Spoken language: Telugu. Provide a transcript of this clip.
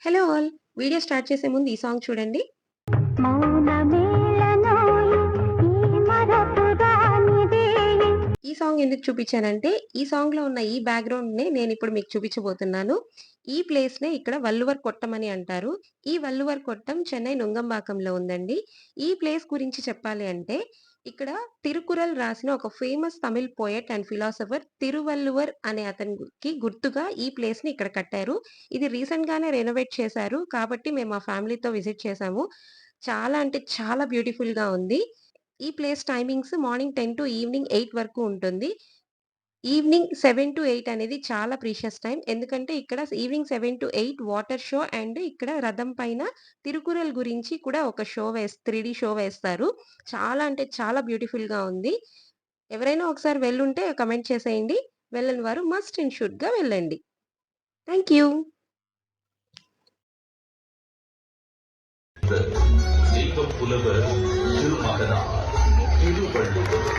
Hello all! వీడియో స్టార్ట్ చేసే ముందు ఈ సాంగ్ చూడండి. ఈ సాంగ్ ఎందుకు చూపించానంటే, ఈ సాంగ్‌లో ఉన్న ఈ బ్యాక్‌గ్రౌండ్‌నే నేనిప్పుడు మీకు చూపించబోతున్నాను. ఈ ప్లేస్‌నే ఇక్కడ వల్లువర్ కొట్టం అని అంటారు. ఈ వల్లువర్ కొట్టం చెన్నై నుంగంబాకంలో ఉందండి. ఈ ప్లేస్ గురించి చెప్పాలి అంటే, ఇక్కడ తిరుకురల్ రాసిన ఒక famous Tamil poet and philosopher Thiruvalluvar అనే అతనికి గుర్తుగా ఈ ప్లేస్‌ని ఇక్కడ కట్టారు. ఇది రీసెంట్‌గానే రెనోవేట్ చేశారు. కాబట్టి మేము మా ఫ్యామిలీతో విజిట్ చేశాము. చాలా అంటే చాలా బ్యూటిఫుల్‌గా ఉంది. ఈ place timings morning 10 to evening 8 వరకు ఉంటుంది. ఈవినింగ్ 7-8 అనేది చాలా ప్రీషియస్ టైమ్. ఎందుకంటే ఇక్కడ ఈవినింగ్ 7-8 వాటర్ షో అండ్ ఇక్కడ రథం పైన తిరుకురల్ గురించి కూడా ఒక 3 షో వేస్తారు. చాలా అంటే చాలా బ్యూటిఫుల్‌గా ఉంది. ఎవరైనా ఒకసారి వెళ్ళుంటే కామెంట్ చేసేయండి. వెళ్ళని వారు మస్ట్ అండ్ షుడ్‌గా వెళ్ళండి. Thank you. தெய்வ புலவர் திருமகனார் திருவள்ளுவர்